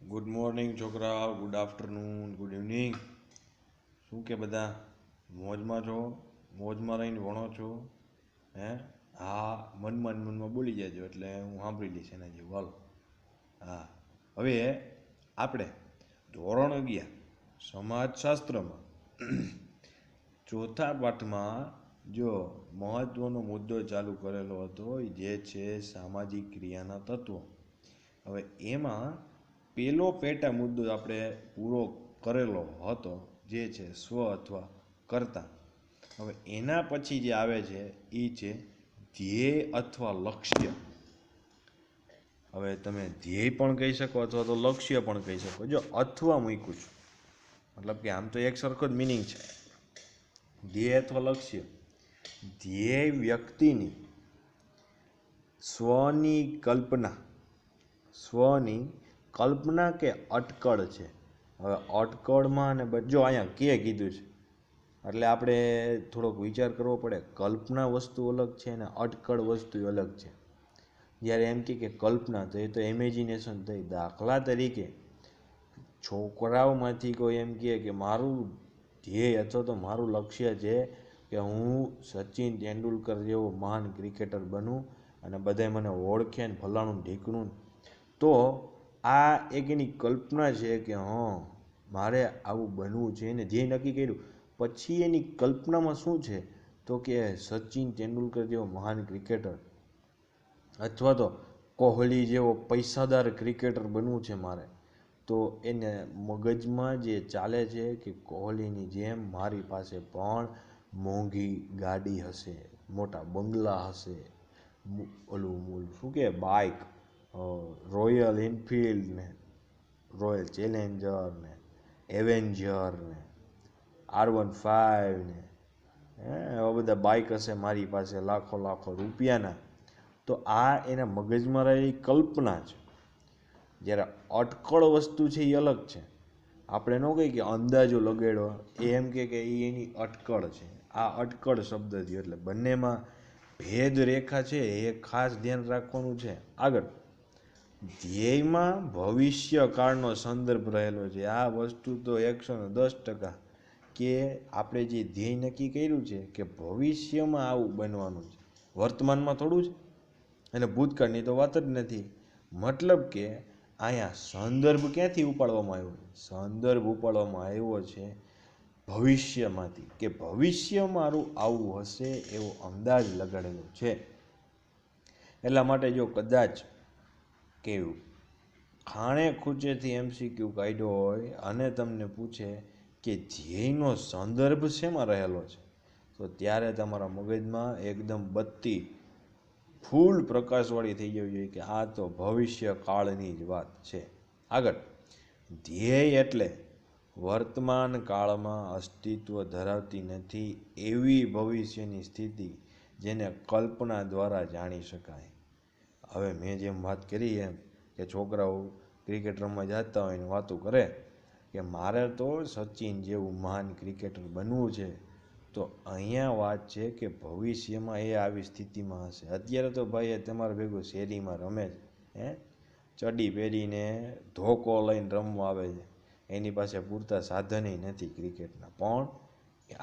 Good morning છોકરા, good afternoon, good evening. શું કે બધા મોજમાં છો? મોજમાં રહીને ભણો છો? હે? હા, મનમાં બોલી જજો એટલે હું સાંભળી લઈશ એના જેવું. હાલો. હા, હવે આપણે ધોરણ 11 સમાજશાસ્ત્રમાં ચોથા પાઠમાં જો મહત્વનો મુદ્દો ચાલુ કરેલો હતો જે છે સામાજિક ક્રિયાના તત્વો. હવે એમાં પેલો પેટા મુદ્દો આપણે પૂરો કરેલો હતો જે છે સ્વ અથવા કર્તા. હવે એના પછી જે આવે છે એ છે ધ્યેય અથવા લક્ષ્ય. હવે તમે ધ્યેય પણ કહી શકો અથવા તો લક્ષ્ય પણ કહી શકો. જો અથવા મૂક્યું છું મતલબ કે આમ તો એક સરખો જ મિનિંગ છે. ધ્યેય અથવા લક્ષ્ય. ધ્યેય વ્યક્તિની સ્વની કલ્પના કે અટકળ છે. હવે અટકળમાં ને જો અહીંયા કે કીધું છે એટલે આપણે થોડોક વિચાર કરવો પડે. કલ્પના વસ્તુ અલગ છે અને અટકળ વસ્તુ અલગ છે. જ્યારે એમ કે કલ્પના તો એ તો ઇમેજિનેશન થઈ. દાખલા તરીકે છોકરાઓમાંથી કોઈ એમ કહે કે મારું ધ્યેય અથવા તો મારું લક્ષ્ય છે કે હું સચિન તેંડુલકર જેવો મહાન ક્રિકેટર બનું અને બધાય મને ઓળખે ને ફલાણું ઢીકણું, તો આ એક એની કલ્પના છે કે મારે આવું બનવું છે. એને ધ્યેય નક્કી કર્યું પછી એની કલ્પનામાં શું છે તો કે સચિન તેંડુલકર જેવો મહાન ક્રિકેટર અથવા તો કોહલી જેવો પૈસાદાર ક્રિકેટર બનવું છે મારે. તો એને મગજમાં જે ચાલે છે કે કોહલીની જેમ મારી પાસે પણ મોંઘી ગાડી હશે, મોટા બંગલા હશે, ઓલું શું કે બાઇક, રોયલ એનફિલ્ડ ને રોયલ ચેલેન્જર ને એવેન્જર ને R15 ને એવા બધા બાઇક હશે મારી પાસે લાખો રૂપિયાના. તો આ એના મગજમાં રહેલી કલ્પના છે. જ્યારે અટકળ વસ્તુ છે એ અલગ છે. આપણે ન કહીએ કે અંદાજો લગાડ્યો, એમ કે એ એની અટકળ છે. આ અટકળ શબ્દ થયો એટલે બંનેમાં ભેદ રેખા છે એ ખાસ ધ્યાન રાખવાનું છે. આગળ ધ્યેયમાં ભવિષ્યકાળનો સંદર્ભ રહેલો છે. આ વસ્તુ તો 110% કે આપણે જે ધ્યેય નક્કી કર્યું છે કે ભવિષ્યમાં આવું બનવાનું છે, વર્તમાનમાં થોડું છે અને ભૂતકાળની તો વાત જ નથી. મતલબ કે અહીંયા સંદર્ભ ક્યાંથી ઉપાડવામાં આવ્યો? સંદર્ભ ઉપાડવામાં આવ્યો છે ભવિષ્યમાંથી, કે ભવિષ્ય મારું આવું હશે એવો અંદાજ લગાડેલો છે. એટલા માટે જો કદાચ કેવું ખાણે ખૂચેથી MCQ કાઢ્યો હોય અને તમને પૂછે કે ધ્યેયનો સંદર્ભ શેમાં રહેલો છે, તો ત્યારે તમારા મગજમાં એકદમ બત્તી ફૂલ પ્રકાશવાળી થઈ જવી જોઈએ કે આ તો ભવિષ્ય કાળની જ વાત છે. આગળ ધ્યેય એટલે વર્તમાન કાળમાં અસ્તિત્વ ધરાવતી નથી એવી ભવિષ્યની સ્થિતિ જેને કલ્પના દ્વારા જાણી શકાય. હવે મેં જેમ વાત કરી એમ કે છોકરાઓ ક્રિકેટ રમવા જતા હોય ને વાતો કરે કે મારે તો સચિન જેવું મહાન ક્રિકેટર બનવું છે. તો અહીંયા વાત છે કે ભવિષ્યમાં એ આવી સ્થિતિમાં હશે. અત્યારે તો ભાઈ તમારા ભેગું શેરીમાં રમે છે, ચડી પહેરીને ધોકો લઈને રમવા આવે છે, એની પાસે પૂરતા સાધનેય નથી ક્રિકેટના, પણ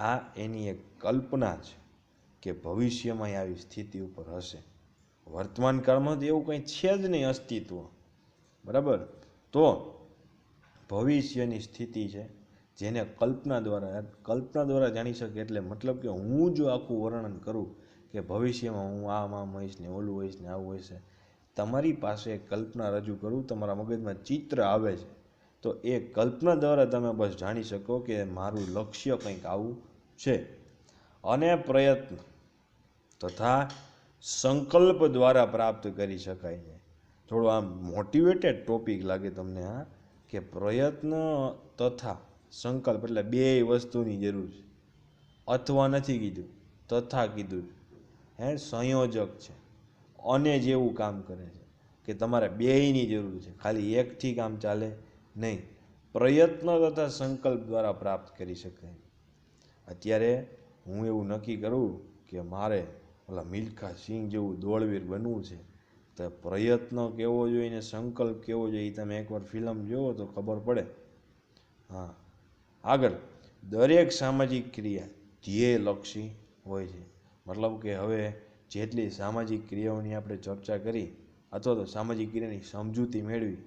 આ એની એક કલ્પના છે કે ભવિષ્યમાં આવી સ્થિતિ ઉપર હશે. વર્તમાન કાળમાં તો એવું કંઈ છે જ નહીં અસ્તિત્વ, બરાબર. તો ભવિષ્યની સ્થિતિ છે જેને કલ્પના દ્વારા જાણી શકે. એટલે મતલબ કે હું જો આખું વર્ણન કરું કે ભવિષ્યમાં હું આમ હોઈશ ને ઓલું હોઈશ ને આવું હોઈશ, તમારી પાસે કલ્પના રજૂ કરું, તમારા મગજમાં ચિત્ર આવે છે, તો એ કલ્પના દ્વારા તમે બસ જાણી શકો કે મારું લક્ષ્ય કંઈક આવું છે. અને પ્રયત્ન તથા સંકલ્પ દ્વારા પ્રાપ્ત કરી શકાય છે. થોડો આમ મોટિવેટેડ ટોપિક લાગે તમને, કે પ્રયત્ન તથા સંકલ્પ એટલે બે વસ્તુની જરૂર છે. અથવા નથી કીધું, તથા કીધું, સંયોજક છે અને જેવું કામ કરે છે કે તમારે બેયની જરૂર છે, ખાલી એકથી કામ ચાલે નહીં. પ્રયત્ન તથા સંકલ્પ દ્વારા પ્રાપ્ત કરી શકાય. અત્યારે હું એવું નક્કી કરું કે મારે ઓલા મિલ્ખા સિંહ જેવું દોડવીર બનવું છે, તો તો પ્રયત્ન કેવો જોઈએ ને સંકલ્પ કેવો જોઈએ એ તમે એકવાર ફિલ્મ જુઓ તો ખબર પડે. હા, આગળ દરેક સામાજિક ક્રિયા ધ્યેયલક્ષી હોય છે. મતલબ કે હવે જેટલી સામાજિક ક્રિયાઓની આપણે ચર્ચા કરી અથવા તો સામાજિક ક્રિયાની સમજૂતી મેળવી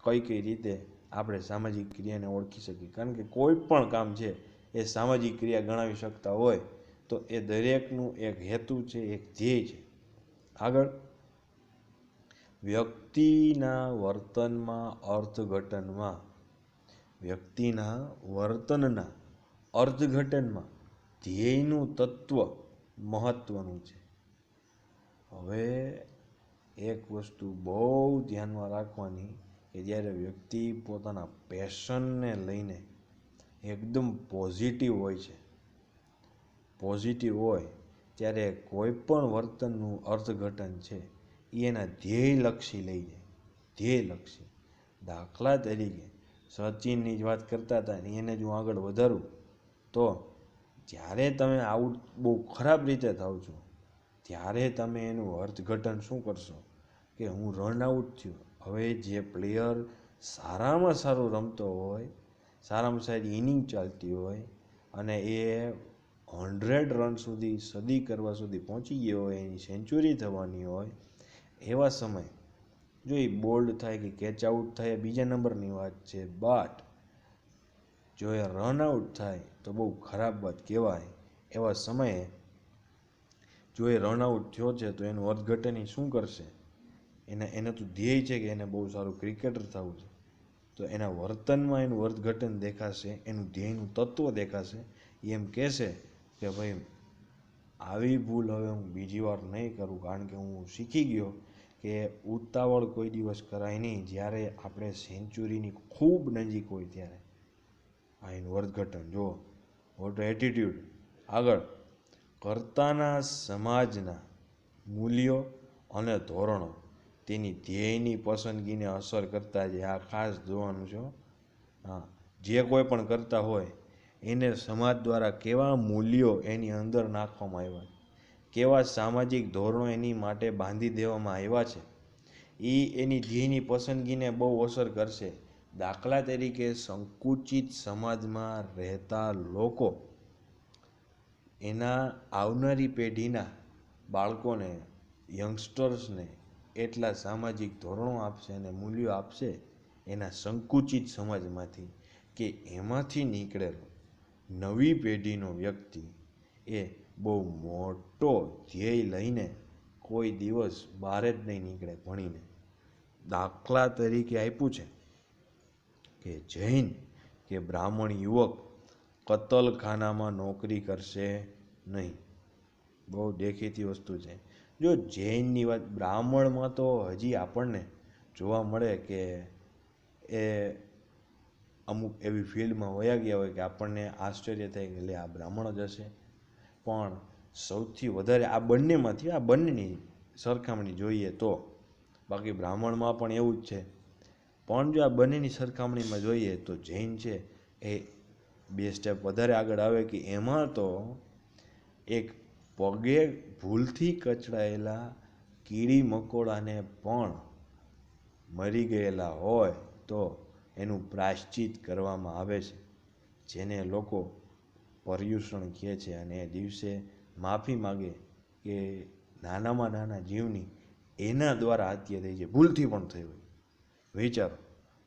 કઈ કઈ રીતે આપણે સામાજિક ક્રિયાને ઓળખી શકીએ. કારણ કે કોઈ પણ કામ છે એ સામાજિક ક્રિયા ગણાવી શકતા હોય તો એ દરેકનું એક હેતુ છે, એક ધ્યેય છે. આગળ વ્યક્તિના વર્તનના અર્થઘટનમાં ધ્યેયનું તત્વ મહત્વનું છે. હવે એક વસ્તુ બહુ ધ્યાનમાં રાખવાની કે જ્યારે વ્યક્તિ પોતાના પેશનને લઈને એકદમ પોઝિટિવ હોય ત્યારે કોઈ પણ વર્તનનું અર્થઘટન છે એ એના ધ્યેયલક્ષી લઈ જાય. ધ્યેયલક્ષી. દાખલા તરીકે સચિનની જ વાત કરતા હતા ને એને જો આગળ વધારું તો જ્યારે તમે આઉટ બહુ ખરાબ રીતે થાવ છો ત્યારે તમે એનું અર્થઘટન શું કરશો કે હું રન આઉટ થયો. હવે જે પ્લેયર સારામાં સારું રમતો હોય, સારામાં સારી ઇનિંગ ચાલતી હોય અને એ 100 રન સુધી સદી કરવા સુધી પહોંચી ગયો હોય, એની સેન્ચુરી થવાની હોય, એવા સમય જો એ બોલ્ડ થાય કે કેચ આઉટ થાય બીજા નંબરની વાત છે, બટ જો એ રન આઉટ થાય તો બહુ ખરાબ વાત કહેવાય. એવા સમયે જો એ રન આઉટ થયો છે તો એનું અર્થઘટન એ શું કરશે, એને તો ધ્યેય છે કે એને બહુ સારું ક્રિકેટર થવું છે, તો એના વર્તનમાં એનું અર્થઘટન દેખાશે, એનું ધ્યેયનું તત્વ દેખાશે. એમ કહેશે કે ભાઈ આવી ભૂલ હવે હું બીજી વાર નહીં કરું, કારણ કે હું શીખી ગયો કે ઉતાવળ કોઈ દિવસ કરાય નહીં જ્યારે આપણે સેન્ચુરીની ખૂબ નજીક હોય ત્યારે. આ એનું અર્થઘટન જુઓ. What attitude. આગળ કર્તાના સમાજના મૂલ્યો અને ધોરણો તેની ધ્યેયની પસંદગીને અસર કરતા છે. આ ખાસ જોવાનું છે. હા, જે કોઈ પણ કરતા હોય એને સમાજ દ્વારા કેવા મૂલ્યો એની અંદર નાખવામાં આવ્યા, કેવા સામાજિક ધોરણો એની માટે બાંધી દેવામાં આવ્યા છે, એ એની ધ્યેયની પસંદગીને બહુ અસર કરશે. દાખલા તરીકે સંકુચિત સમાજમાં રહેતા લોકો એના આવનારી પેઢીના બાળકોને, યંગસ્ટર્સને એટલા સામાજિક ધોરણો આપશે અને મૂલ્યો આપશે એના સંકુચિત સમાજમાંથી કે એમાંથી નીકળેલો નવી પેઢીનો વ્યક્તિ એ બહુ મોટો ધ્યેય લઈને કોઈ દિવસ બહાર જ નહીં નીકળે ભણીને. દાખલા તરીકે આપ્યું છે કે જૈન કે બ્રાહ્મણ યુવક કતલખાનામાં નોકરી કરશે નહીં. બહુ દેખીતી વસ્તુ છે. જો જૈનની વાત, બ્રાહ્મણમાં તો હજી આપણને જોવા મળે કે એ અમુક એવી ફિલ્ડમાં વયા ગયા હોય કે આપણને આશ્ચર્ય થાય કે લે આ બ્રાહ્મણ જ હશે. પણ સૌથી વધારે આ બંનેની સરખામણી જોઈએ તો, બાકી બ્રાહ્મણમાં પણ એવું જ છે, પણ જો આ બંનેની સરખામણીમાં જોઈએ તો જૈન છે એ 2 સ્ટેપ વધારે આગળ આવે કે એમાં તો એક પગે ભૂલથી કચડાયેલા કીડી મકોડાને પણ મરી ગયેલા હોય તો એનું પ્રાયશ્ચિત કરવામાં આવે છે, જેને લોકો પર્યુષણ કહે છે, અને એ દિવસે માફી માગે કે નાનામાં નાના જીવની એના દ્વારા હત્યા થઈ છે, ભૂલથી પણ થઈ હોય. વિચારો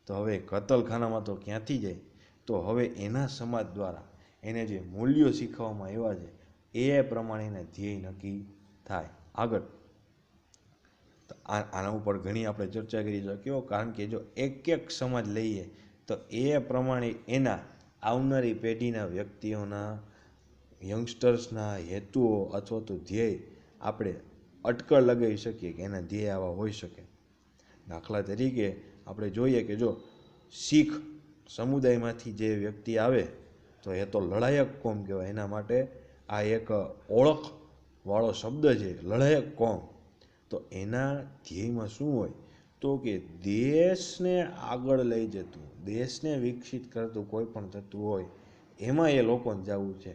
તો હવે કતલખાનામાં તો ક્યાંથી જાય, તો હવે એના સમાજ દ્વારા એને જે મૂલ્યો શીખવવામાં આવ્યા છે એ પ્રમાણે એના ધ્યેય નક્કી થાય. આગળ તો આના ઉપર ઘણી આપણે ચર્ચા કરી શકીએ, કારણ કે જો એક સમાજ લઈએ તો એ પ્રમાણે એના આવનારી પેઢીના વ્યક્તિઓના, યંગસ્ટર્સના હેતુઓ અથવા તો ધ્યેય આપણે અટકળ લગાવી શકીએ કે એના ધ્યેય આવા હોઈ શકે. દાખલા તરીકે આપણે જોઈએ કે જો શીખ સમુદાયમાંથી જે વ્યક્તિ આવે તો એ તો લડાયક કોમ કહેવાય. એના માટે આ એક ઓળખવાળો શબ્દ છે, લડાયક કોમ. તો એના ધ્યેયમાં શું હોય તો કે દેશને આગળ લઈ જતું, દેશને વિકસિત કરતું કોઈ પણ થતું હોય એમાં એ લોકોને જવું છે,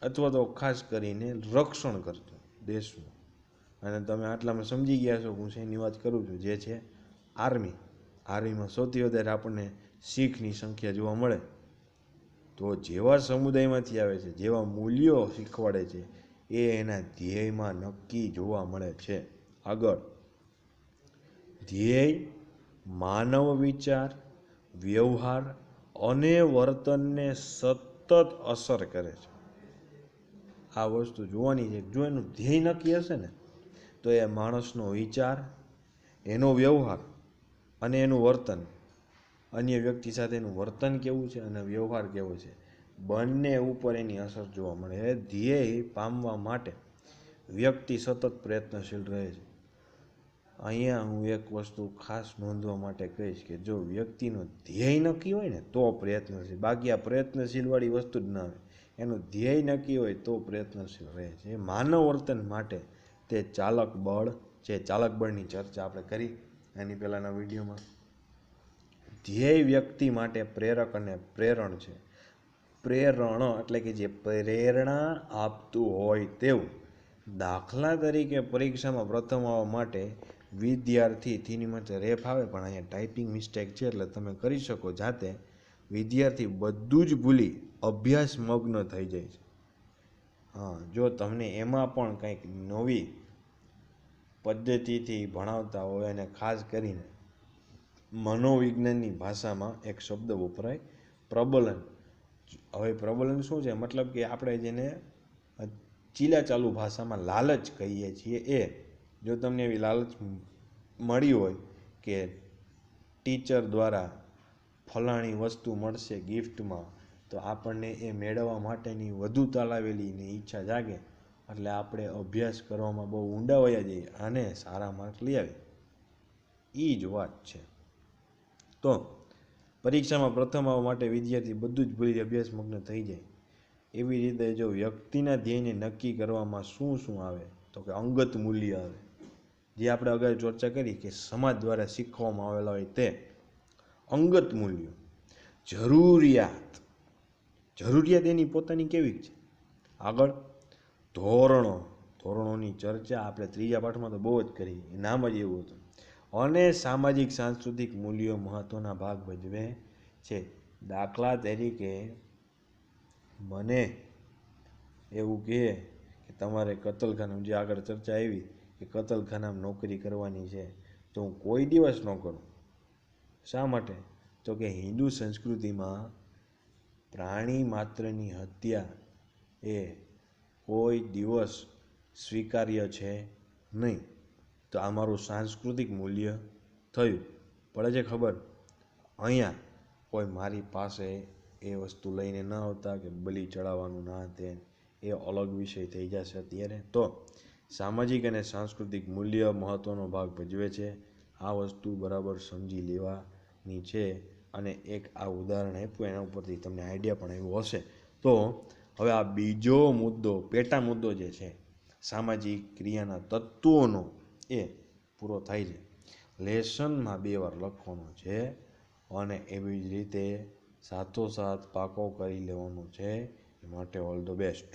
અથવા તો ખાસ કરીને રક્ષણ કરતું દેશનું. અને તમે આટલામાં સમજી ગયા છો હું શેની વાત કરું છું, જે છે આર્મી. આર્મીમાં સૌથી વધારે આપણને શીખની સંખ્યા જોવા મળે. તો જેવા સમુદાયમાંથી આવે છે, જેવા મૂલ્યો શીખવાડે છે, એ એના ધ્યેયમાં નક્કી જોવા મળે છે. આગળ, ધ્યેય માનવ વિચાર, વ્યવહાર અને વર્તનને સતત અસર કરે છે. આ વસ્તુ જોવાની છે. જો એનું ધ્યેય નક્કી હશે ને તો એ માણસનો વિચાર, એનો વ્યવહાર અને એનું વર્તન, અન્ય વ્યક્તિ સાથેનું વર્તન કેવું છે અને વ્યવહાર કેવો છે, બંને ઉપર એની અસર જોવા મળે. ધ્યેય પામવા માટે વ્યક્તિ સતત પ્રયત્નશીલ રહે છે. અહીંયા હું એક વસ્તુ ખાસ નોંધવા માટે કહીશ કે જો વ્યક્તિનો ધ્યેય નક્કી હોય ને તો પ્રયત્નશીલ, બાકી આ પ્રયત્નશીલવાળી વસ્તુ જ ના આવે. એનું ધ્યેય નક્કી હોય તો પ્રયત્નશીલ રહે છે. માનવ વર્તન માટે તે ચાલક બળ છે. ચાલક બળની ચર્ચા આપણે કરી એની પહેલાંના વિડીયોમાં. ધ્યેય વ્યક્તિ માટે પ્રેરક અને પ્રેરણ છે. પ્રેરણ એટલે કે જે પ્રેરણા આપતું હોય તેવું. દાખલા તરીકે પરીક્ષામાં પ્રથમ આવવા માટે વિદ્યાર્થીની માટે રેફ આવે, પણ અહીંયા ટાઈપિંગ મિસ્ટેક છે એટલે તમે કરી શકો જાતે. વિદ્યાર્થી બધું જ ભૂલી અભ્યાસ મગ્ન થઈ જાય છે. હા, જો તમને એમાં પણ કંઈક નવી પદ્ધતિથી ભણાવતા હોય અને ખાસ કરીને મનોવિજ્ઞાનની ભાષામાં એક શબ્દ વપરાય, પ્રબલન. હવે પ્રબલન શું છે? મતલબ કે આપણે જેને ચીલાચાલુ ભાષામાં લાલચ કહીએ છીએ એ. જો તમને એવી લાલચ મળી હોય કે ટીચર દ્વારા ફલાણી વસ્તુ મળશે ગિફ્ટમાં, તો આપણને એ મેળવવા માટેની વધુ તાલાવેલીની ઈચ્છા જાગે એટલે આપણે અભ્યાસ કરવામાં બહુ ઊંડા વયા જઈએ અને સારા માર્ક લઈ આવીએ. એ જ વાત છે. તો પરીક્ષામાં પ્રથમ આવવા માટે વિદ્યાર્થી બધું જ ભૂલી અભ્યાસ મગ્ન થઈ જાય. એવી રીતે જો વ્યક્તિના ધ્યેયને નક્કી કરવામાં શું શું આવે તો કે અંગત મૂલ્ય આવે, જે આપણે અગાઉ ચર્ચા કરી કે સમાજ દ્વારા શીખવામાં આવેલા હોય તે અંગત મૂલ્યો. જરૂરિયાત એની પોતાની કેવી છે. આગળ, ધોરણોની ચર્ચા આપણે ત્રીજા પાઠમાં તો બહુ જ કરી, નામ જ એવું હતું. અને સામાજિક સાંસ્કૃતિક મૂલ્યો મહત્ત્વના ભાગ ભજવે છે. દાખલા તરીકે મને એવું કહે કે તમારે કતલખાનામાં, જે આગળ ચર્ચા આવી કે કતલખાનામાં નોકરી કરવાની છે, તો હું કોઈ દિવસ ન કરું. શા માટે? તો કે હિન્દુ સંસ્કૃતિમાં પ્રાણી માત્રની હત્યા એ કોઈ દિવસ સ્વીકાર્ય છે નહીં. તો આ મારું સાંસ્કૃતિક મૂલ્ય થયું. પડે છે ખબર? અહીંયા કોઈ મારી પાસે એ વસ્તુ લઈને ન આવતા કે બલિ ચડાવવાનું ના તે, એ અલગ વિષય થઈ જશે અત્યારે. તો સામાજિક અને સાંસ્કૃતિક મૂલ્ય મહત્ત્વનો ભાગ ભજવે છે. આ વસ્તુ બરાબર સમજી લેવાની છે. અને એક આ ઉદાહરણ આપ્યું એના ઉપરથી તમને આઈડિયા પણ આવ્યો હશે. તો હવે આ બીજો મુદ્દો, પેટા મુદ્દો જે છે સામાજિક ક્રિયાના તત્વોનો, એ પૂરો થાય છે. લેસનમાં 2 વાર લખવાનો છે અને એવી જ રીતે સાથોસાથ પાકો કરી લેવાનો છે. એ માટે ઓલ ધ બેસ્ટ.